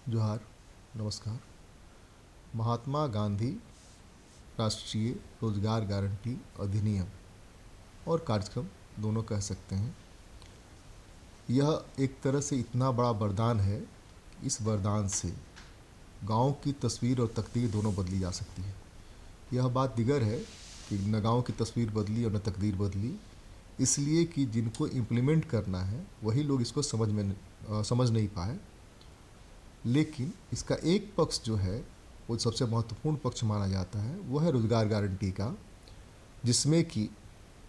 जोहार, नमस्कार। महात्मा गांधी राष्ट्रीय रोजगार गारंटी अधिनियम और कार्यक्रम दोनों कह सकते हैं। यह एक तरह से इतना बड़ा वरदान है, इस वरदान से गांव की तस्वीर और तकदीर दोनों बदली जा सकती है। यह बात दिगर है कि न गांव की तस्वीर बदली और न तकदीर बदली, इसलिए कि जिनको इम्प्लीमेंट करना है वही लोग इसको समझ नहीं पाए। लेकिन इसका एक पक्ष जो है वो सबसे महत्वपूर्ण पक्ष माना जाता है, वो है रोज़गार गारंटी का, जिसमें कि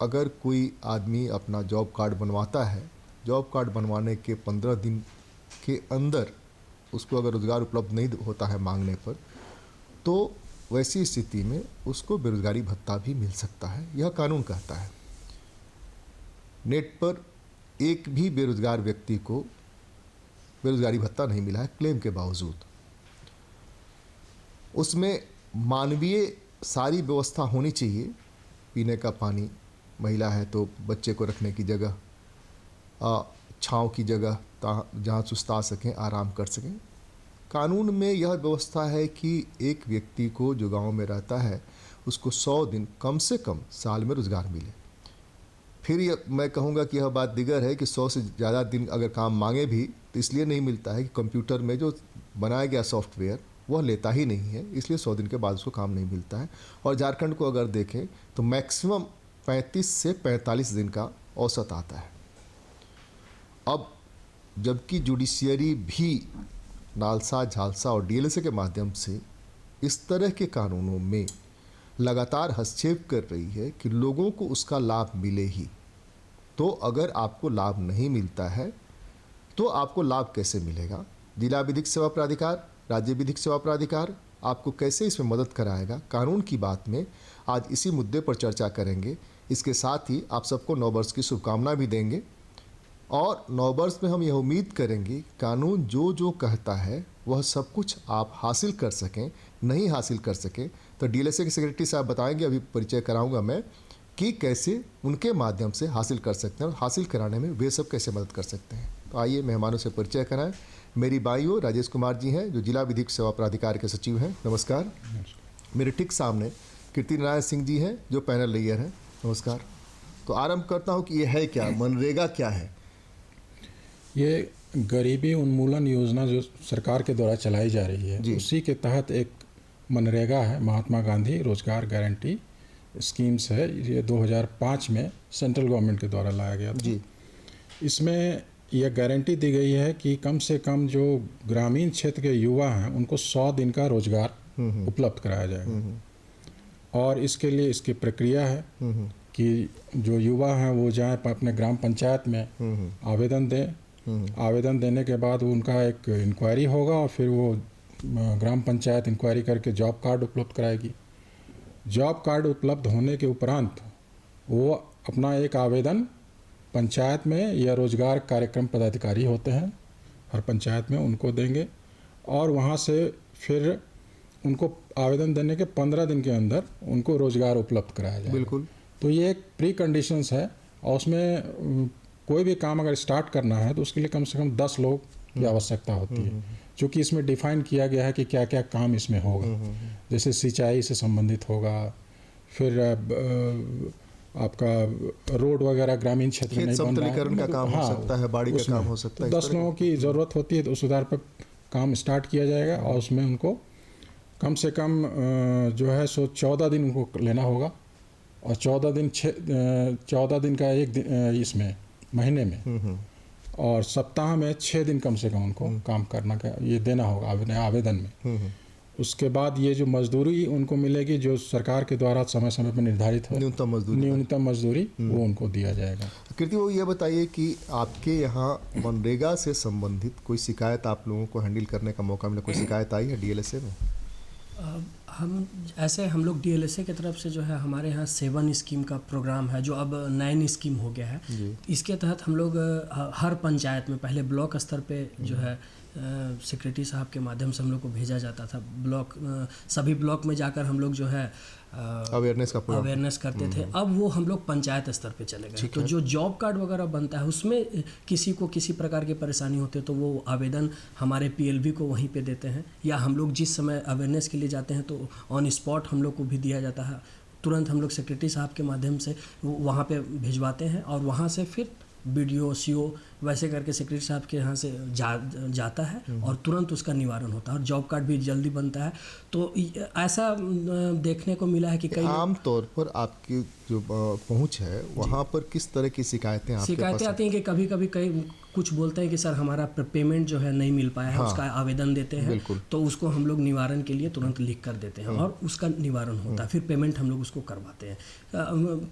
अगर कोई आदमी अपना जॉब कार्ड बनवाता है, जॉब कार्ड बनवाने के 15 दिन के अंदर उसको अगर रोज़गार उपलब्ध नहीं होता है मांगने पर, तो वैसी स्थिति में उसको बेरोज़गारी भत्ता भी मिल सकता है, यह कानून कहता है। नेट पर एक भी बेरोज़गार व्यक्ति को बेरोज़गारी भत्ता नहीं मिला है क्लेम के बावजूद। उसमें मानवीय सारी व्यवस्था होनी चाहिए, पीने का पानी, महिला है तो बच्चे को रखने की जगह, छाँव की जगह जहाँ सुस्ता सकें, आराम कर सकें। कानून में यह व्यवस्था है कि एक व्यक्ति को जो गांव में रहता है उसको 100 दिन कम से कम साल में रोज़गार मिले। फिर मैं कहूँगा कि यह बात दिगर है कि 100 से ज़्यादा दिन अगर काम मांगे भी तो इसलिए नहीं मिलता है कि कंप्यूटर में जो बनाया गया सॉफ्टवेयर वह लेता ही नहीं है, इसलिए 100 दिन के बाद उसको काम नहीं मिलता है। और झारखंड को अगर देखें तो मैक्सिमम 35 से 45 दिन का औसत आता है। अब जबकि जुडिशियरी भी नालसा, झालसा और डीएलएसए के माध्यम से इस तरह के कानूनों में लगातार हस्तक्षेप कर रही है कि लोगों को उसका लाभ मिले ही, तो अगर आपको लाभ नहीं मिलता है तो आपको लाभ कैसे मिलेगा? जिला विधिक सेवा प्राधिकार, राज्य विधिक सेवा प्राधिकार आपको कैसे इसमें मदद कराएगा? कानून की बात में आज इसी मुद्दे पर चर्चा करेंगे। इसके साथ ही आप सबको नववर्ष की शुभकामना भी देंगे और नववर्ष में हम यह उम्मीद करेंगे कानून जो जो कहता है वह सब कुछ आप हासिल कर सकें। नहीं हासिल कर सकें तो डीएलएसए के सेक्रेटरी साहब बताएंगे, अभी परिचय कराऊंगा मैं, कि कैसे उनके माध्यम से हासिल कर सकते हैं और हासिल कराने में वे सब कैसे मदद कर सकते हैं। तो आइए मेहमानों से परिचय कराएं। मेरी बाईं ओर राजेश कुमार जी हैं जो जिला विधिक सेवा प्राधिकार के सचिव हैं, नमस्कार। मेरे ठीक सामने कीर्ति नारायण सिंह जी हैं जो पैनल लेयर हैं, नमस्कार। तो आरंभ करता हूँ कि यह है क्या, मनरेगा क्या है? ये गरीबी उन्मूलन योजना जो सरकार के द्वारा चलाई जा रही है, उसी के तहत एक मनरेगा है, महात्मा गांधी रोजगार गारंटी स्कीम्स है। ये 2005 में सेंट्रल गवर्नमेंट के द्वारा लाया गया था जी। इसमें यह गारंटी दी गई है कि कम से कम जो ग्रामीण क्षेत्र के युवा हैं उनको 100 दिन का रोजगार उपलब्ध कराया जाएगा। और इसके लिए इसकी प्रक्रिया है कि जो युवा हैं वो जाएं अपने ग्राम पंचायत में आवेदन दें। आवेदन देने के बाद उनका एक इंक्वायरी होगा और फिर वो ग्राम पंचायत इंक्वायरी करके जॉब कार्ड उपलब्ध कराएगी। जॉब कार्ड उपलब्ध होने के उपरांत वो अपना एक आवेदन पंचायत में या रोजगार कार्यक्रम पदाधिकारी होते हैं हर पंचायत में, उनको देंगे और वहाँ से फिर उनको आवेदन देने के 15 दिन के अंदर उनको रोजगार उपलब्ध कराया जाएगा। बिल्कुल। तो ये एक प्री कंडीशंस है और उसमें कोई भी काम अगर स्टार्ट करना है तो उसके लिए कम से कम 10 लोग की आवश्यकता होती है, क्योंकि इसमें डिफाइन किया गया है कि क्या क्या काम इसमें होगा। जैसे सिंचाई से संबंधित होगा, फिर आपका रोड वगैरह ग्रामीण क्षेत्र में नहीं बन रहा है, का काम हो सकता है, बाड़ी का काम हो सकता है। 10 लोगों की ज़रूरत होती है तो उस आधार पर काम स्टार्ट किया जाएगा और उसमें उनको कम से कम जो है सो 14 दिन उनको लेना होगा और 14 दिन का एक दिन इसमें महीने में और सप्ताह में 6 दिन कम से कम उनको काम करना का ये देना होगा आवेदन में। उसके बाद ये जो मजदूरी उनको मिलेगी जो सरकार के द्वारा समय समय पर निर्धारित है, न्यूनतम मजदूरी वो उनको दिया जाएगा। कीर्ति, वो ये बताइए कि आपके यहाँ मनरेगा से संबंधित कोई शिकायत आप लोगों को हैंडल करने का मौका मिला? कोई शिकायत आई है डीएलएसए में? हम लोग डीएलएसए की तरफ से जो है हमारे यहाँ 7 स्कीम का प्रोग्राम है जो अब 9 स्कीम हो गया है। इसके तहत हम लोग हर पंचायत में पहले ब्लॉक स्तर पे जो है सेक्रेटरी साहब के माध्यम से हम लोग को भेजा जाता था। सभी ब्लॉक में जाकर हम लोग जो है अवेयरनेस करते थे। अब वो हम लोग पंचायत स्तर पे चले गए। तो जो जॉब कार्ड वगैरह बनता है उसमें किसी को किसी प्रकार की परेशानी होती है तो वो आवेदन हमारे पीएलवी को वहीं पे देते हैं, या हम लोग जिस समय अवेयरनेस के लिए जाते हैं तो ऑन स्पॉट हम लोग को भी दिया जाता है। तुरंत हम लोग सेक्रेटरी साहब के माध्यम से वहाँ पे भिजवाते हैं और वहाँ से फिर बीडीओ सीओ वैसे करके सेक्रेटरी साहब के यहाँ से जाता है और तुरंत उसका निवारण होता है और जॉब कार्ड भी जल्दी बनता है। तो ऐसा देखने को मिला है कि कई आम तौर पर आपकी जो पहुंच है वहाँ पर किस तरह की शिकायतें आती हैं कि कभी कभी कुछ बोलते हैं कि सर हमारा पेमेंट जो है नहीं मिल पाया है। उसका आवेदन देते हैं तो उसको हम लोग निवारण के लिए तुरंत लिख कर देते हैं और उसका निवारण होता है। फिर पेमेंट हम लोग उसको करवाते हैं।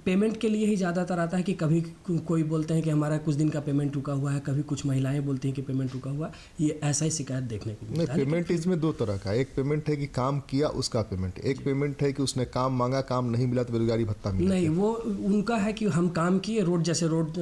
पेमेंट के लिए ही ज़्यादातर आता है कि कभी कोई बोलते हैं कि हमारा कुछ दिन का पेमेंट रुका हुआ है, कभी कुछ महिलाएं बोलती हैं कि पेमेंट रुका हुआ है। ये ऐसा ही शिकायत देखने को मिलता है। पेमेंट इसमें 2 तरह का, एक पेमेंट है कि काम किया उसका पेमेंट, एक पेमेंट है कि उसने काम मांगा, काम नहीं मिला तो बेरोजगारी भत्ता मिला। नहीं, वो उनका है कि हम काम किए, रोड जैसे रोड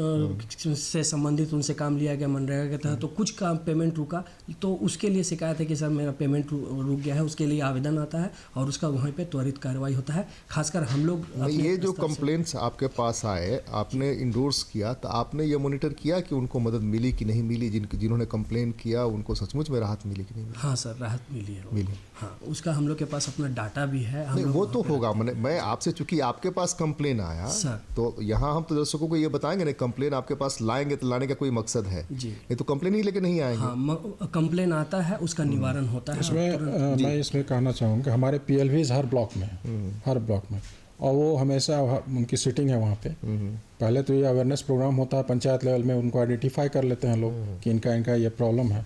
से संबंधित उनसे काम लिया गया मनरेगा के तहत, तो कुछ काम पेमेंट रुका तो उसके लिए शिकायत है कि सर मेरा पेमेंट रुक गया है। उसके लिए आवेदन आता है और उसका वहीं पे त्वरित कार्रवाई होता है। खासकर हम लोग ये जो कंप्लेंट्स आपके पास आए, आपने इंडोर्स किया तो आपने ये मॉनिटर किया कि उनको मदद मिली कि नहीं मिली, जिन्होंने कंप्लेन किया उनको सचमुच में राहत मिली कि नहीं मिली? हाँ सर, राहत मिली है। मिली, हाँ, उसका हम लोग के पास अपना डाटा भी है। नहीं, वो तो होगा। मैं आपसे, चूंकि आपके पास कंप्लेन आया तो यहाँ हम तो दर्शकों को ये बताएंगे ना, कंप्लेन आपके पास लाएंगे तो लाने का कोई मकसद है जी, नहीं तो कंप्लेन ही लेके नहीं आएंगे। हाँ, कंप्लेन आता है, उसका निवारण होता है। मैं इसमें कहना चाहूँगा कि हमारे पीएलवीज हर ब्लॉक में और वो हमेशा उनकी सिटिंग है वहाँ पे। पहले तो ये अवेयरनेस प्रोग्राम होता है पंचायत लेवल में, उनको आइडेंटिफाई कर लेते हैं लोग कि इनका ये प्रॉब्लम है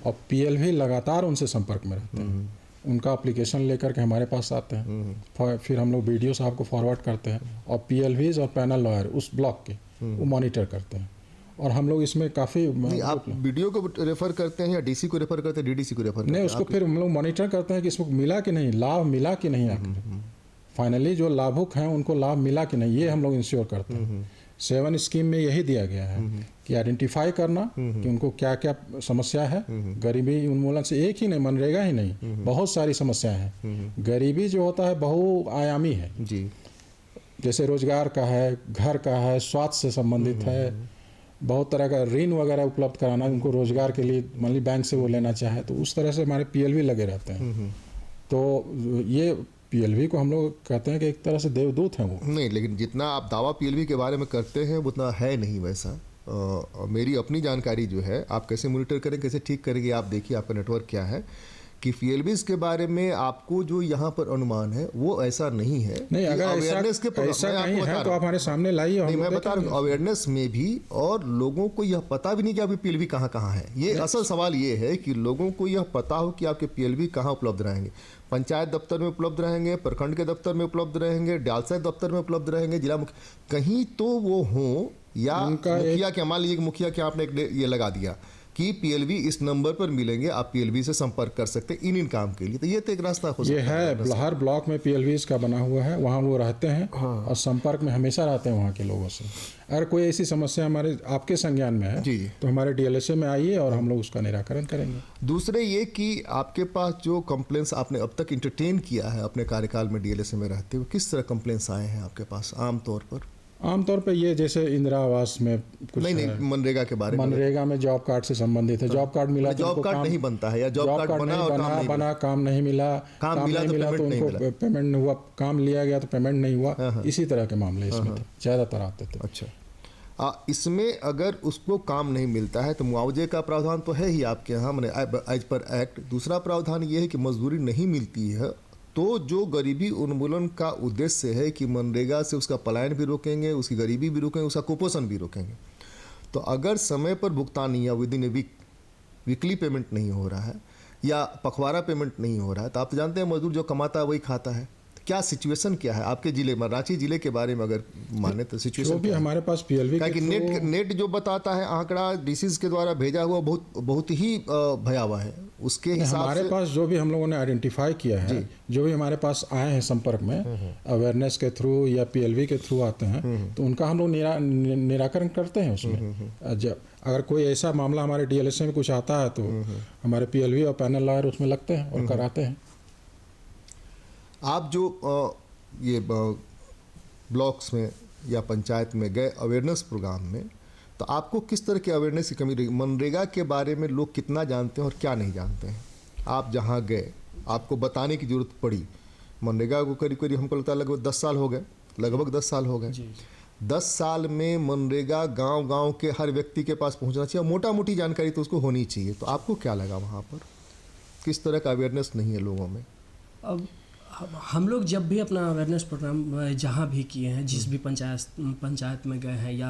और पीएलवी लगातार उनसे संपर्क में रहते हैं। उनका एप्लीकेशन लेकर के हमारे पास आते हैं, फिर हम लोग बीडीओ साहब को फॉरवर्ड करते हैं और पीएलवीज और पैनल लॉयर उस ब्लॉक के वो मॉनिटर करते हैं। और हम लोग इसमें काफ़ी, आप वीडियो को रेफर करते हैं या डीसी को रेफर करते हैं, डीडीसी को रेफर करते हैं? नहीं, उसको फिर हम लोग मॉनिटर करते हैं कि इसको मिला कि नहीं, लाभ मिला कि नहीं, आखिर फाइनली जो लाभुक हैं उनको लाभ मिला कि नहीं, ये हम लोग इंश्योर करते हैं। 7 स्कीम में यही दिया गया है कि आइडेंटिफाई करना कि उनको क्या क्या समस्या है। गरीबी उन्मूलन से एक ही नहीं, मनरेगा ही नहीं, बहुत सारी समस्याएं हैं। गरीबी जो होता है बहुआयामी है जी, जैसे रोजगार का है, घर का है, स्वास्थ्य से संबंधित है, बहुत तरह का ऋण वगैरह उपलब्ध कराना उनको रोजगार के लिए, मान ली बैंक से वो लेना चाहे तो उस तरह से हमारे पीएलवी लगे रहते हैं। तो ये पीएलवी को हम लोग कहते हैं कि एक तरह से देवदूत हैं वो। नहीं, लेकिन जितना आप दावा पीएलवी के बारे में करते हैं उतना है नहीं वैसा। मेरी अपनी जानकारी जो है, आप कैसे मॉनिटर करें, कैसे ठीक करेंगे, आप देखिए आपका नेटवर्क क्या है, कि पीएलवीज के बारे में आपको जो यहाँ पर अनुमान है वो ऐसा नहीं है। नहीं, अगर अवेयरनेस के ऐसा नहीं है तो आप हमारे सामने लाइए। नहीं, मैं बता रहा हूँ अवेयरनेस में भी, और लोगों को यह पता भी नहीं कि आपके पीएलवी कहाँ है। ये असल सवाल ये है कि लोगों को यह पता हो कि आपके पीएलवी कहाँ उपलब्ध रहेंगे। पंचायत दफ्तर में उपलब्ध रहेंगे, प्रखंड के दफ्तर में उपलब्ध रहेंगे, डालसा दफ्तर में उपलब्ध रहेंगे, जिला मुख्य कहीं तो वो हों, या मुखिया के, मान लीजिए मुखिया के आपने एक ये लगा दिया कि पीएलवी इस नंबर पर मिलेंगे, आप पीएलवी से संपर्क कर सकते हैं इन काम के लिए, तो ये तो एक रास्ता हो सकता है। ये है, हर ब्लॉक में पीएलवीज का बना हुआ है, वहाँ वो रहते हैं और संपर्क में हमेशा रहते हैं वहाँ के लोगों से। अगर कोई ऐसी समस्या हमारे आपके संज्ञान में है जी तो हमारे डीएलएसए में आइए और हम लोग उसका निराकरण करेंगे। दूसरे ये कि आपके पास जो कंप्लेंट्स आपने अब तक इंटरटेन किया है अपने कार्यकाल में डीएलएसए में रहते हुए, किस तरह कंप्लेंट्स आए हैं आपके पास आमतौर पर? आमतौर पे ये जैसे इंदिरा आवास में कुछ नहीं, मनरेगा के बारे में, मनरेगा में जॉब कार्ड से संबंधित है। जॉब कार्ड मिला, जॉब कार्ड नहीं बनता है, या जॉब कार्ड बना काम नहीं मिला, काम नहीं मिला तो उनको पेमेंट नहीं हुआ, काम लिया गया तो पेमेंट नहीं हुआ, इसी तरह के मामले इसमें ज़्यादातर आते थे। अच्छा, इसमें अगर उसको काम नहीं मिलता है तो मुआवजे का प्रावधान तो है ही आपके यहाँ, मैंने एज पर एक्ट। दूसरा प्रावधान ये है कि मजदूरी नहीं मिलती है तो जो गरीबी उन्मूलन का उद्देश्य है कि मनरेगा से उसका पलायन भी रोकेंगे, उसकी गरीबी भी रोकेंगे, उसका कुपोषण भी रोकेंगे, तो अगर समय पर भुगतान या with in A weekly payment नहीं हो रहा है या पखवाड़ा पेमेंट नहीं हो रहा है, तो आप तो जानते हैं मजदूर जो कमाता है वही खाता है। क्या सिचुएशन क्या है आपके जिले में, रांची जिले के बारे में अगर माने तो सिचुएशन जो भी हमारे पास पीएलवी कि नेट जो बताता है आंकड़ा डीसीज के द्वारा भेजा हुआ बहुत ही भयावह है, उसके हिसाब हमारे से पास जो भी हम लोगों ने आइडेंटिफाई किया है, जो भी हमारे पास आए हैं संपर्क में अवेयरनेस के थ्रू या पीएलवी के थ्रू आते हैं, तो उनका हम लोग निराकरण करते हैं उसमें। जब अगर कोई ऐसा मामला हमारे डीएलएसए में कुछ आता है तो हमारे पीएलवी और पैनल लॉयर उसमें लगते हैं और कराते हैं। आप जो ये ब्लॉक्स में या पंचायत में गए अवेयरनेस प्रोग्राम में, तो आपको किस तरह की अवेयरनेस की कमी रही? मनरेगा के बारे में लोग कितना जानते हैं और क्या नहीं जानते हैं? आप जहाँ गए आपको बताने की ज़रूरत पड़ी। मनरेगा को करीब करीब हमको लगता है लगभग 10 साल हो गए, लगभग 10 साल हो गए। 10 साल में मनरेगा गांव-गांव के हर व्यक्ति के पास पहुंचना चाहिए, मोटा मोटी जानकारी तो उसको होनी चाहिए। तो आपको क्या लगा वहाँ पर, किस तरह का अवेयरनेस नहीं है लोगों में? अब हम लोग जब भी अपना अवेयरनेस प्रोग्राम जहाँ भी किए हैं, जिस भी पंचायत में गए हैं या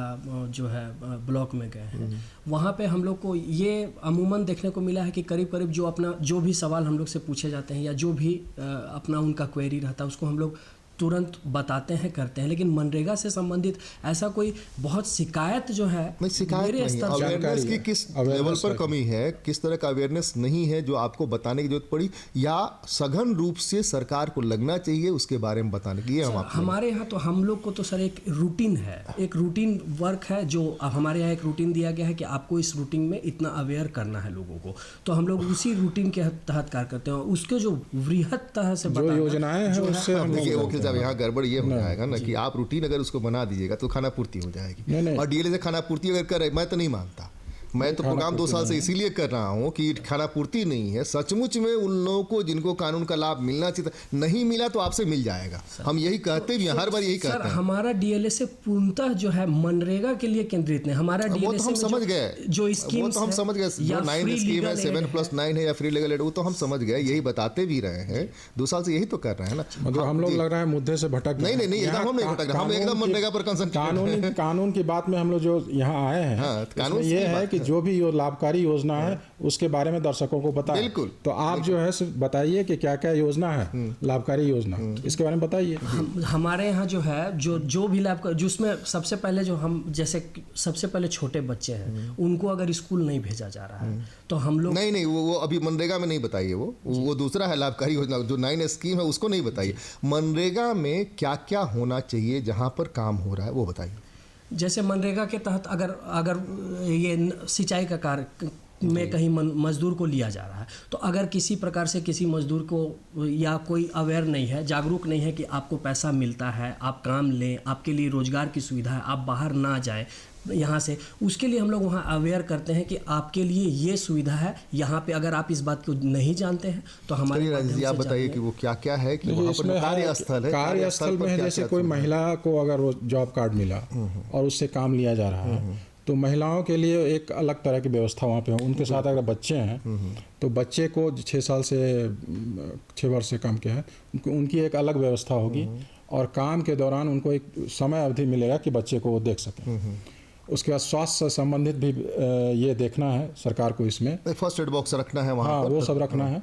जो है ब्लॉक में गए हैं, वहाँ पे हम लोग को ये अमूमन देखने को मिला है कि करीब करीब जो भी सवाल हम लोग से पूछे जाते हैं या जो भी अपना उनका क्वेरी रहता है उसको हम लोग तुरंत बताते हैं, करते हैं। लेकिन मनरेगा से संबंधित ऐसा कोई बहुत शिकायत जो है नहीं, शिकायत नहीं, अवेयरनेस की किस लेवल पर कमी है, किस तरह का अवेयरनेस नहीं है जो आपको बताने की जरूरत पड़ी, या सघन रूप से सरकार को लगना चाहिए उसके बारे में बताने की? हमारे यहाँ तो हम लोग को तो सर एक रूटीन है, एक रूटीन वर्क है जो हमारे यहाँ एक रूटीन दिया गया है कि आपको इस रूटीन में इतना अवेयर करना है लोगों को, तो हम लोग उसी रूटीन के तहत कार्य करते हैं। उसके जो वृहद तरह से जो योजनाएं हैं उससे हम लोग यहाँ गड़बड़ ये हो जाएगा ना कि आप रूटीन अगर उसको बना दीजिएगा तो खाना पूर्ति हो जाएगी। और डीएलए से खाना पूर्ति अगर करे, मैं तो नहीं मानता। मैं तो प्रोग्राम 2 साल से इसीलिए कर रहा हूँ कि खाना पूर्ति नहीं है। सचमुच में उन लोगों को जिनको कानून का लाभ मिलना चाहिए, नहीं मिला तो आपसे मिल जाएगा। हम यही कहते भी हैं, हर बार यही कहते हैं। हमारा डीएलए से पूर्णतः जो है मनरेगा के लिए केंद्रित नहीं, हमारा डीएलए हम समझ गए, जो स्कीम तो हम समझ गए, जो 9 स्कीम है, 7+9 है या फ्री लीगल एड, वो तो हम समझ गए, यही बताते भी रहे हैं। 2 साल से यही तो कर रहे हैं ना। मतलब हम लोग लग रहा है मुद्दे से भटक नहीं, एकदम हम नहीं भटक रहे, हम एकदम मनरेगा पर कंसंट्रेट। कानून की बात में हम लोग जो यहाँ आए हैं, कानून ये है कि जो भी लाभकारी योजना है उसके बारे में दर्शकों को बताएं। बिल्कुल। तो आप जो है बताइए कि क्या क्या योजना है, लाभकारी योजना, इसके बारे में बताइए। हमारे यहाँ जो है जो भी लाभकारी, जिसमें सबसे पहले जो हम जैसे सबसे पहले छोटे बच्चे हैं उनको अगर स्कूल नहीं भेजा जा रहा है तो हम लोग नहीं वो अभी मनरेगा में नहीं बताइए, वो दूसरा है लाभकारी योजना, जो 9 स्कीम है उसको नहीं बताइए। मनरेगा में क्या क्या होना चाहिए जहाँ पर काम हो रहा है वो बताइए। जैसे मनरेगा के तहत अगर ये सिंचाई का कार्य में कहीं मजदूर को लिया जा रहा है, तो अगर किसी प्रकार से किसी मजदूर को या कोई अवेयर नहीं है, जागरूक नहीं है कि आपको पैसा मिलता है, आप काम लें, आपके लिए रोजगार की सुविधा है, आप बाहर ना जाए यहाँ से, उसके लिए हम लोग वहाँ अवेयर करते हैं कि आपके लिए ये सुविधा है यहाँ पे। अगर आप इस बात को नहीं जानते हैं तो हमारे आप बताइए कि वो क्या क्या है कि वहाँ पर कार्यस्थल में है। जैसे कोई महिला को अगर जॉब कार्ड मिला और उससे काम लिया जा रहा है तो महिलाओं के लिए एक अलग तरह की व्यवस्था वहाँ पे हो। उनके साथ अगर बच्चे हैं तो बच्चे को 6 साल से 6 वर्ष से कम के हैं उनकी एक अलग व्यवस्था होगी, और काम के दौरान उनको एक समय अवधि मिलेगा कि बच्चे को वो देख सकें। उसके बाद स्वास्थ्य से संबंधित भी ये देखना है सरकार को, इसमें फर्स्ट एड बॉक्स रखना है वहाँ पर, वो सब रखना है।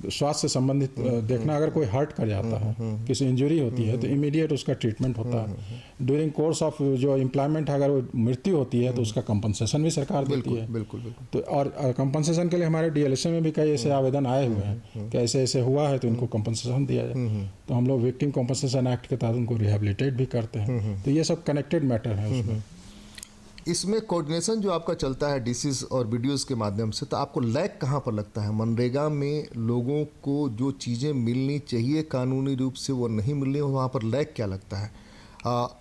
स्वास्थ्य से संबंधित देखना, अगर कोई हर्ट कर जाता है, किसी इंजरी होती है तो इमीडिएट उसका ट्रीटमेंट होता है। ड्यूरिंग कोर्स ऑफ जो एम्प्लॉयमेंट अगर वो मृत्यु होती है तो उसका कंपनसेशन भी सरकार देती है। बिल्कुल। तो और कंपनसेशन के लिए हमारे डीएलएसए में भी कई ऐसे आवेदन आए हुए हैं कि ऐसे ऐसे हुआ है तो इनको कंपनसेशन दिया जाए। तो हम लोग विक्टिम कंपनसेशन एक्ट के तहत उनको रिहेबिलिटेट भी करते हैं। तो ये सब कनेक्टेड मैटर है उसमें। इसमें कोऑर्डिनेशन जो आपका चलता है डीसीज और वीडियोस के माध्यम से, तो आपको लैग कहाँ पर लगता है? मनरेगा में लोगों को जो चीज़ें मिलनी चाहिए कानूनी रूप से वो नहीं मिल रही, वहाँ पर लैग क्या लगता है?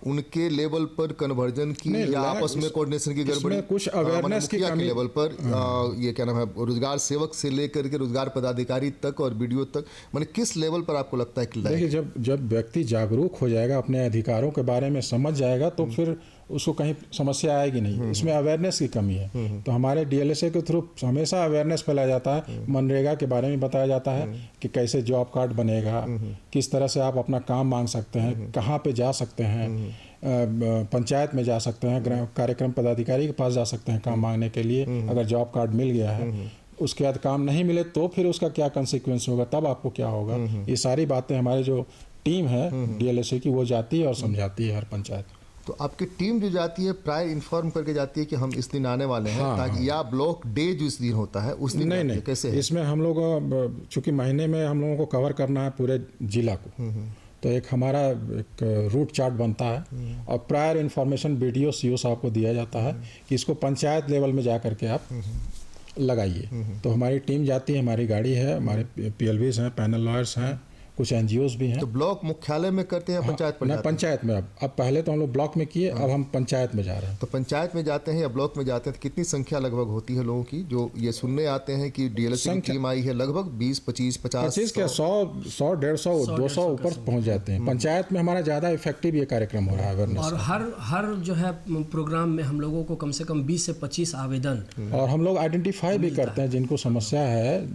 उनके लेवल पर कन्वर्जन की या आपस में कोऑर्डिनेशन की गड़बड़ी, कुछ अवेयरनेस की कमी लेवल पर ये क्या नाम है, रोजगार सेवक से लेकर के रोजगार पदाधिकारी तक और वीडियो तक, माने किस लेवल पर आपको लगता है कि देखिए जब व्यक्ति जागरूक हो जाएगा, अपने अधिकारों के बारे में समझ जाएगा तो फिर उसको कहीं समस्या आएगी नहीं। इसमें अवेयरनेस की कमी है। तो हमारे डीएलएसए के थ्रू हमेशा अवेयरनेस फैलाया जाता है, मनरेगा के बारे में बताया जाता है कि कैसे जॉब कार्ड बनेगा, किस तरह से आप अपना काम मांग सकते हैं, कहाँ पे जा सकते हैं, पंचायत में जा सकते हैं, कार्यक्रम पदाधिकारी के पास जा सकते हैं काम मांगने के लिए अगर जॉब कार्ड मिल गया है। उसके बाद काम नहीं मिले तो फिर उसका क्या कंसिक्वेंस होगा, तब आपको क्या होगा। ये सारी बातें हमारे जो टीम है डीएलएसए की, वो जाती है और समझाती है हर पंचायत। तो आपकी टीम जो जाती है प्राय इन्फॉर्म करके जाती है कि हम इस दिन आने वाले हैं, ताकि या ब्लॉक डे जो इस दिन होता है उस दिन नहीं, कैसे है? इसमें हम लोग चूंकि महीने में हम लोगों को कवर करना है पूरे जिला को, तो एक हमारा एक रूट चार्ट बनता है और प्रायर इन्फॉर्मेशन बीडीओ सीओ साहब को दिया जाता है कि इसको पंचायत लेवल में जा करके आप लगाइए। तो हमारी टीम जाती है, हमारी गाड़ी है, हमारे पीएलवीज हैं, पैनल लॉयर्स हैं, कुछ एनजीओज भी हैं। तो ब्लॉक मुख्यालय में करते हैं, पंचायत पर ना जाते हैं? पंचायत में। अब पहले तो हम लोग ब्लॉक में किए, अब हम पंचायत में जा रहे हैं। तो पंचायत में जाते हैं या ब्लॉक में जाते हैं तो कितनी संख्या लगभग होती है लोगों की जो ये सुनने आते हैं कि डीएलएसए की टीम आई है? लगभग 20, 25, 50? 25 क्या 100, 150, 200 ऊपर पहुंच जाते हैं। पंचायत में हमारा ज़्यादा इफेक्टिव ये कार्यक्रम हो रहा है अवेयरनेस। और हर जो है प्रोग्राम में हम लोगों को कम से कम 20 से 25 आवेदन, और हम लोग आइडेंटिफाई भी करते हैं जिनको समस्या है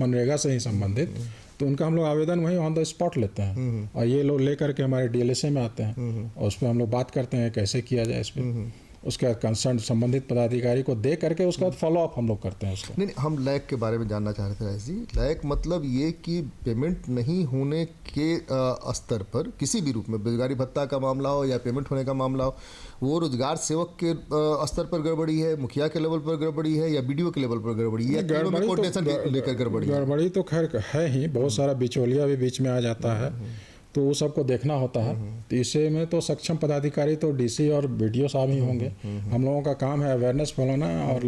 मनरेगा से ही संबंधित, तो उनका हम लोग आवेदन वहीं ऑन द स्पॉट लेते हैं और ये लोग लेकर के हमारे डीएलएसए में आते हैं और उस पर हम लोग बात करते हैं कैसे किया जाए इस पर। उसका कंसर्न संबंधित पदाधिकारी को दे करके उसके बाद फॉलो अप हम लोग करते हैं उसका। नहीं, हम लैग के बारे में जानना चाह रहे थे राजेश जी। लैग मतलब ये कि पेमेंट नहीं होने के स्तर पर किसी भी रूप में, बेरोजगारी भत्ता का मामला हो या पेमेंट होने का मामला हो, वो रोजगार सेवक के स्तर पर गड़बड़ी है, मुखिया के लेवल पर गड़बड़ी है या बीडीओ के लेवल पर गड़बड़ी है, या तीनों में कोऑर्डिनेशन लेकर गड़बड़ी है? गड़बड़ी तो खैर है ही, बहुत सारा बिचौलिया भी बीच में आ जाता है, तो वो सबको देखना होता है। तो इसे में तो सक्षम पदाधिकारी तो डीसी और बीडीओ साहब ही होंगे। हम लोगों का काम है अवेयरनेस फैलाना और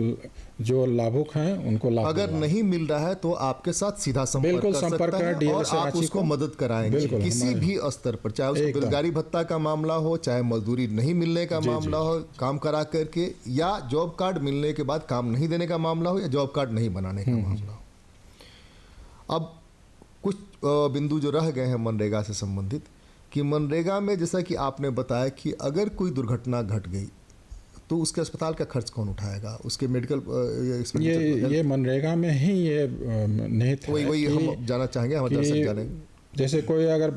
जो लाभुक हैं उनको लाभ। अगर नहीं मिल रहा है तो आपके साथ सीधा संपर्क बिल्कुल कर संपर्क सकता है है और डीएलएसए आप रांची उसको को। मदद कराएंगे बिल्कुल, किसी भी स्तर पर, चाहे उसको बेरोजगारी भत्ता का मामला हो, चाहे मजदूरी नहीं मिलने का मामला हो, काम करा करके, या जॉब कार्ड मिलने के बाद काम नहीं देने का मामला हो, या जॉब कार्ड नहीं बनाने का मामला हो। अब कुछ बिंदु जो रह गए हैं मनरेगा से संबंधित, कि मनरेगा में जैसा कि आपने बताया कि अगर कोई दुर्घटना घट गई तो उसके अस्पताल का खर्च कौन उठाएगा, उसके मेडिकल ये मनरेगा में ही ये निहित है। वही हम जानना चाहेंगे, हमारे दर्शक जाने। जैसे कोई अगर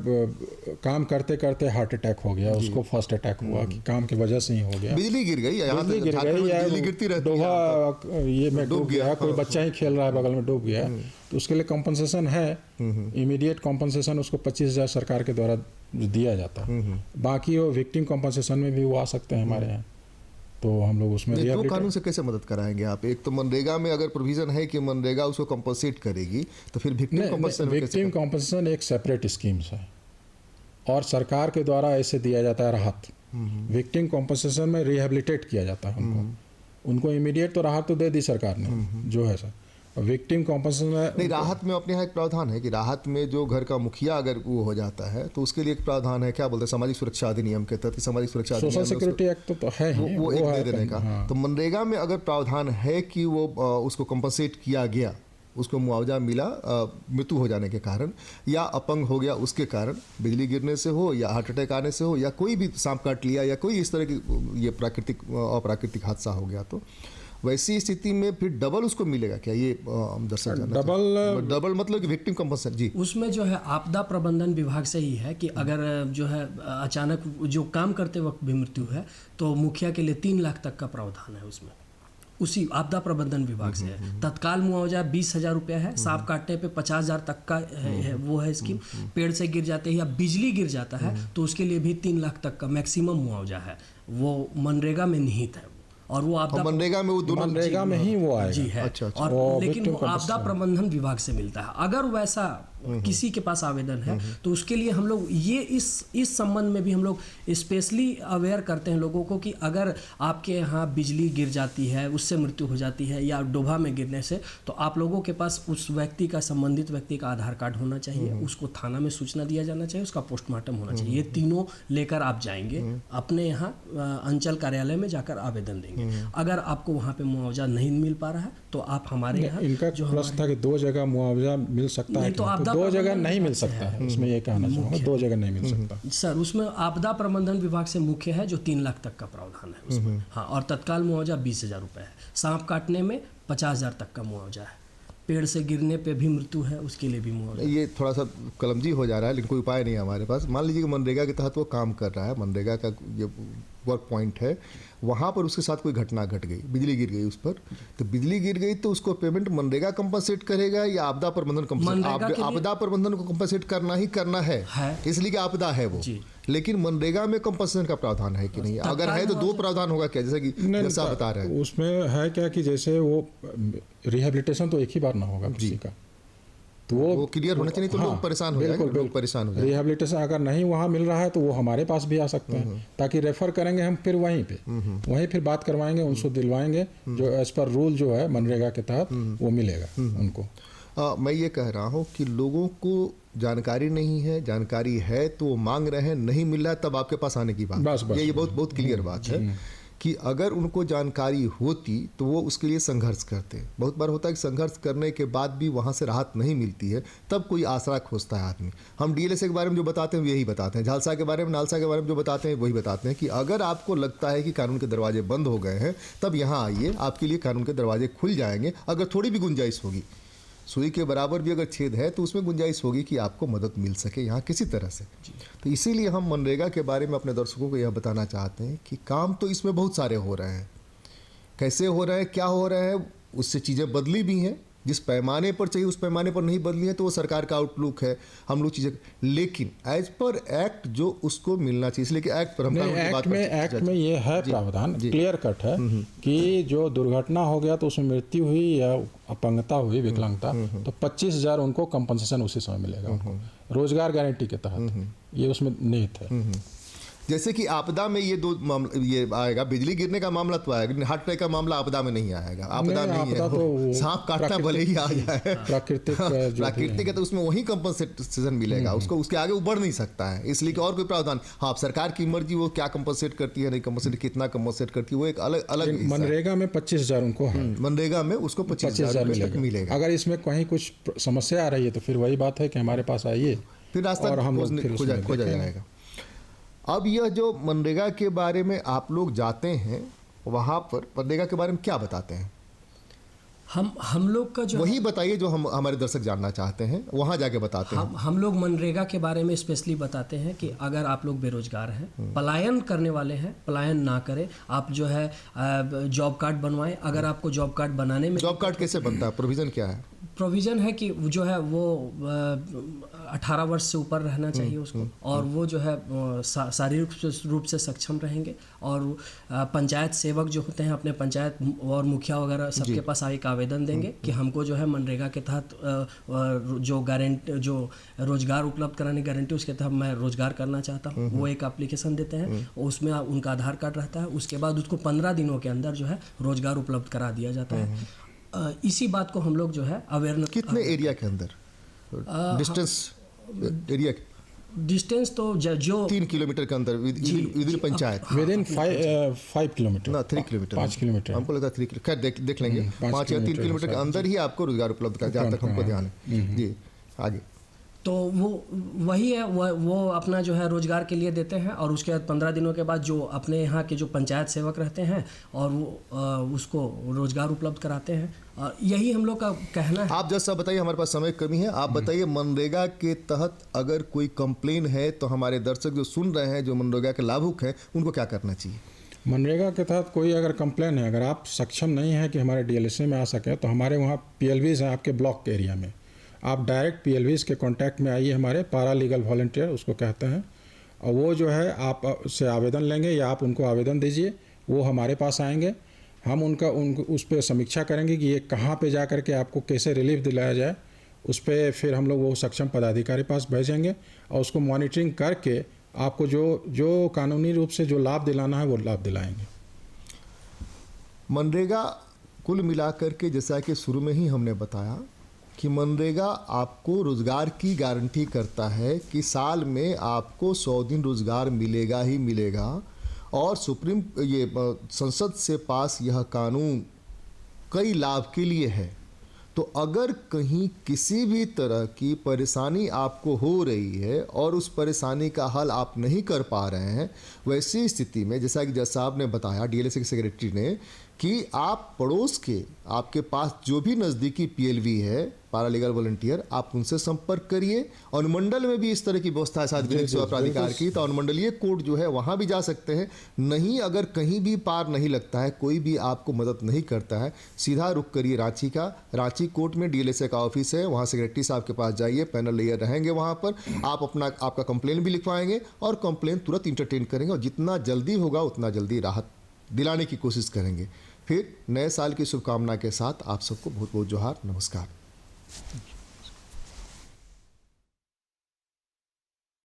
काम करते करते हार्ट अटैक हो गया, उसको फर्स्ट अटैक हुआ कि काम की वजह से ही हो गया, बिजली गिर गई, यहाँ बिजली गिर गई या बिजली गिरती रहती है, डूबा, ये में डूब गया, कोई बच्चा ही खेल रहा है बगल में डूब गया, तो उसके लिए कॉम्पनसेशन है, इमीडिएट कॉम्पनसेशन उसको 25,000 सरकार के द्वारा दिया जाता है। बाकी वो विक्टिम कॉम्पनसेशन में भी वो आ सकते हैं हमारे यहाँ, तो हम लोग उसमें दो कानून से कैसे मदद कराएंगे आप? एक तो मनरेगा में अगर प्रोविजन है कि मनरेगा उसको कंपनसेट करेगी, तो फिर विक्टिम कॉम्पनसेशन एक सेपरेट स्कीम्स है और सरकार के द्वारा ऐसे दिया जाता है राहत। विक्टिम कॉम्पनसेशन में रिहेबिलिटेट किया जाता है उनको इमीडिएट तो राहत तो दे दी सरकार ने जो है सर। विक्टिम कॉम्पनसेशन में नहीं, राहत में अपने यहाँ एक प्रावधान है कि राहत में जो घर का मुखिया अगर वो हो जाता है तो उसके लिए एक प्रावधान है, क्या बोलते हैं, सामाजिक सुरक्षा अधिनियम के तहत, सामाजिक सुरक्षा सोशल सिक्योरिटी एक्ट तो है ही, वो एक दे देने का। तो मनरेगा में अगर प्रावधान है कि वो उसको कंपनसेट किया गया, उसको मुआवजा मिला मृत्यु हो जाने के कारण या अपंग हो गया उसके कारण, बिजली गिरने से हो या हार्ट अटैक आने से हो या कोई भी सांप काट लिया या कोई इस तरह की ये प्राकृतिक अप्राकृतिक हादसा हो गया, तो वैसी स्थिति में फिर डबल उसको मिलेगा क्या? ये हम दर्शक डबल मतलब कि विक्टिम कंपनसेशन जी उसमें जो है आपदा प्रबंधन विभाग से ही है कि अगर जो है अचानक जो काम करते वक्त भी मृत्यु है तो मुखिया के लिए 3 लाख तक का प्रावधान है उसमें, उसी आपदा प्रबंधन विभाग से है। तत्काल मुआवजा 20,000 रुपया है, सांप काटने पे 50,000 तक का है, वो है स्कीम। पेड़ से गिर जाते हैं या बिजली गिर जाता है तो उसके लिए भी 3 लाख तक का मैक्सिमम मुआवजा है, वो मनरेगा में निहित है। और वो आपदा मनरेगा में वो दोनों मनरेगा में ही वो आएगा जी है। अच्छा। और लेकिन वो आपदा प्रबंधन विभाग से मिलता है। अगर वैसा किसी के पास आवेदन है तो उसके लिए हम लोग ये इस संबंध में भी हम लोग स्पेशली अवेयर करते हैं लोगों को कि अगर आपके यहाँ बिजली गिर जाती है, उससे मृत्यु हो जाती है या डोभा में गिरने से, तो आप लोगों के पास उस व्यक्ति का, संबंधित व्यक्ति का आधार कार्ड होना चाहिए, उसको थाना में सूचना दिया जाना चाहिए, उसका पोस्टमार्टम होना चाहिए। ये तीनों लेकर आप जाएंगे अपने यहाँ अंचल कार्यालय में जाकर आवेदन देंगे। अगर आपको वहाँ पे मुआवजा नहीं मिल पा रहा है तो आप हमारे यहाँ इनका जो प्रश्न था कि 2 जगह मुआवजा मिल सकता है, तो 2 जगह नहीं मिल सकता है, उसमें ये कहना चाहूँगा 2 जगह नहीं मिल सकता सर। उसमें आपदा प्रबंधन विभाग से मुख्य है जो 3 लाख तक का प्रावधान है उसमें, हाँ। और तत्काल मुआवजा 20,000 रुपये है, सांप काटने में 50,000 तक का मुआवजा है, पेड़ से गिरने पे भी मृत्यु है उसके लिए भी मुआवजा। ये थोड़ा सा कलमजी हो जा रहा है, लेकिन कोई उपाय नहीं है हमारे पास। मान लीजिए कि मनरेगा के तहत वो काम कर रहा है, मनरेगा का ये वर्क पॉइंट है, वहाँ पर उसके साथ कोई घटना घट गई, बिजली गिर गई उस पर, तो बिजली गिर गई तो उसको पेमेंट मनरेगा कंपनसेट करेगा या आपदा प्रबंधन कंपनसेट? आपदा प्रबंधन को कंपनसेट करना ही करना है। इसलिए कि आपदा है वो। लेकिन मनरेगा में कंपनसेशन का प्रावधान है कि नहीं? अगर है तो 2 प्रावधान होगा क्या, जैसे कि जैसा बता रहे हैं? उसमें है क्या कि जैसे वो रिहेबिलिटेशन तो एक ही बार ना होगा किसी का, तो वो क्लियर होना चाहिए, तो लोग परेशान हो जाएंगे, लोग परेशान हो जाएंगे। रिहेबिलिटेशन अगर नहीं वहाँ मिल रहा है तो वो हमारे पास भी आ सकते हैं, ताकि रेफर करेंगे हम, फिर वहीं फिर बात करवाएंगे, उनको दिलवाएंगे जो एज पर रूल जो है मनरेगा के तहत वो मिलेगा उनको। मैं ये कह रहा हूँ कि लोगों को जानकारी नहीं है, जानकारी है तो वो मांग रहे हैं, नहीं मिल रहा है तब आपके पास आने की बात। बस ये बहुत क्लियर बात है कि अगर उनको जानकारी होती तो वो उसके लिए संघर्ष करते। बहुत बार होता है कि संघर्ष करने के बाद भी वहाँ से राहत नहीं मिलती है, तब कोई आसरा खोजता है आदमी। हम डीएलएसए के बारे में जो बताते हैं यही बताते हैं, झालसा के बारे में, नालसा के बारे में जो बताते हैं वही बताते हैं कि अगर आपको लगता है कि कानून के दरवाजे बंद हो गए हैं तब यहाँ आइए, आपके लिए कानून के दरवाजे खुल जाएंगे। अगर थोड़ी भी गुंजाइश होगी, सुई के बराबर भी अगर छेद है तो उसमें गुंजाइश होगी कि आपको मदद मिल सके यहाँ किसी तरह से। तो इसीलिए हम मनरेगा के बारे में अपने दर्शकों को यह बताना चाहते हैं कि काम तो इसमें बहुत सारे हो रहे हैं। कैसे हो रहे हैं, क्या हो रहे हैं, उससे चीज़ें बदली भी हैं। जिस पैमाने पर चाहिए उस पैमाने पर नहीं बदली है तो वो सरकार का आउटलुक है, हम लोग चीज़ें, लेकिन एज पर एक्ट जो उसको मिलना चाहिए, इसलिए कि एक्ट पर हम एक्ट में ये है प्रावधान क्लियर कट है कि जो दुर्घटना हो गया तो उसमें मृत्यु हुई या अपंगता हुई, विकलांगता, तो 25,000 उनको कंपनसेशन उसी समय मिलेगा उनको, रोजगार गारंटी के तहत। ये उसमें निहित है। जैसे कि आपदा में ये 2 मामला ये आएगा, बिजली गिरने का मामला तो आएगा, हार्ट अटैक का मामला आपदा में नहीं आएगा। आपदा नहीं है, तो सांप काटना भले ही आ जाए, प्राकृतिक है, तो उसमें वही कंपनसेशन मिलेगा उसको, उसके आगे वो बढ़ नहीं सकता है। इसलिए कि और कोई प्रावधान, हाँ सरकार की मर्जी, वो क्या कंपनसेट करती है, नहीं कंपनसेट, कितना कंपनसेट करती है, वो एक अलग मनरेगा में 25,000 उनको है, मनरेगा में उसको 25,000 मिलेगा। अगर इसमें कहीं कुछ समस्या आ रही है तो फिर वही बात है कि हमारे पास आइए, फिर रास्ता खोजा जाएगा। अब यह जो मनरेगा के बारे में आप लोग जाते हैं, वहाँ पर मनरेगा के बारे में क्या बताते हैं? हम लोग का जो वही बताइए जो हम हमारे दर्शक जानना चाहते हैं, वहाँ जाके बताते हैं। हम लोग मनरेगा के बारे में स्पेशली बताते हैं कि अगर आप लोग बेरोजगार हैं, पलायन करने वाले हैं, पलायन ना करें, आप जो है जॉब कार्ड बनवाएं। अगर आपको जॉब कार्ड बनाने में, जॉब कार्ड कैसे बनता है, प्रोविज़न क्या है? प्रोविज़न है कि जो है वो 18 वर्ष से ऊपर रहना चाहिए उसको, और वो जो है शारीरिक रूप से सक्षम रहेंगे, और पंचायत सेवक जो होते हैं अपने पंचायत और मुखिया वगैरह सबके पास एक आवेदन देंगे कि हमको जो है मनरेगा के तहत जो रोजगार उपलब्ध कराने की गारंटी, उसके तहत मैं रोजगार करना चाहता हूँ। वो एक एप्लीकेशन देते हैं, उसमें उनका आधार कार्ड रहता है। उसके बाद उसको 15 दिनों के अंदर जो है रोजगार उपलब्ध करा दिया जाता है। इसी बात को हम लोग जो है अवेयरनेस, कितने एरिया के अंदर डिस्टेंस तो जो 3 किलोमीटर के अंदर विदिन पंचायत, विदिन 5 किलोमीटर ना 3 किलोमीटर, 5 किलोमीटर, हमको लगा 3 किलोमीटर, खैर देख लेंगे। 5 या 3 किलोमीटर के अंदर ही आपको रोजगार उपलब्ध का, जहाँ तक हमको ध्यान है। जी आगे तो वो वही है, वो अपना जो है रोजगार के लिए देते हैं, और उसके बाद 15 दिनों के बाद जो अपने यहाँ के जो पंचायत सेवक रहते हैं और वो उसको रोजगार उपलब्ध कराते हैं। यही हम लोग का कहना है। आप जैसा बताइए, हमारे पास समय कमी है, आप बताइए मनरेगा के तहत अगर कोई कंप्लेन है तो हमारे दर्शक जो सुन रहे हैं, जो मनरेगा के लाभुक हैं, उनको क्या करना चाहिए? मनरेगा के तहत कोई अगर कंप्लेन है, अगर आप सक्षम नहीं है कि हमारे डीएलएसए में आ सके, तो हमारे वहाँ PLVs हैं आपके ब्लॉक के एरिया में, आप डायरेक्ट PLVs के कांटेक्ट में आइए, हमारे पारा लीगल वॉलंटियर उसको कहते हैं, और वो जो है आप से आवेदन लेंगे या आप उनको आवेदन दीजिए, वो हमारे पास आएंगे, हम उनको उस पर समीक्षा करेंगे कि ये कहाँ पे जा कर के आपको कैसे रिलीफ दिलाया जाए। उस पर फिर हम लोग वो सक्षम पदाधिकारी पास भेजेंगे और उसको मॉनिटरिंग करके आपको जो कानूनी रूप से जो लाभ दिलाना है वो लाभ दिलाएंगे। मनरेगा कुल मिलाकर के, जैसा कि शुरू में ही हमने बताया कि मनरेगा आपको रोज़गार की गारंटी करता है कि साल में आपको 100 दिन रोज़गार मिलेगा ही मिलेगा, और संसद से पास यह कानून कई लाभ के लिए है। तो अगर कहीं किसी भी तरह की परेशानी आपको हो रही है और उस परेशानी का हल आप नहीं कर पा रहे हैं, वैसी स्थिति में जैसा कि जज साहब ने बताया, डीएलएसए के सेक्रेटरी ने, कि आप पड़ोस के आपके पास जो भी नज़दीकी पीएलवी है, पैरालीगल वॉलंटियर, आप उनसे संपर्क करिए। अनुमंडल में भी इस तरह की व्यवस्था है सार्वजनिक जी, सेवा जी, प्राधिकार की, तो अनुमंडलीय कोर्ट जो है वहाँ भी जा सकते हैं। नहीं, अगर कहीं भी पार नहीं लगता है, कोई भी आपको मदद नहीं करता है, सीधा रुख करिए रांची का। रांची कोर्ट में डीएलएसए का ऑफिस है, वहाँ सेक्रेटरी साहब के पास जाइए, पैनल लेयर रहेंगे वहाँ पर। आप आपका कंप्लेन भी लिखवाएंगे और कंप्लेन तुरंत इंटरटेन करेंगे और जितना जल्दी होगा उतना जल्दी राहत दिलाने की कोशिश करेंगे। फिर नए साल की शुभकामना के साथ आप सबको बहुत बहुत जोहार, नमस्कार।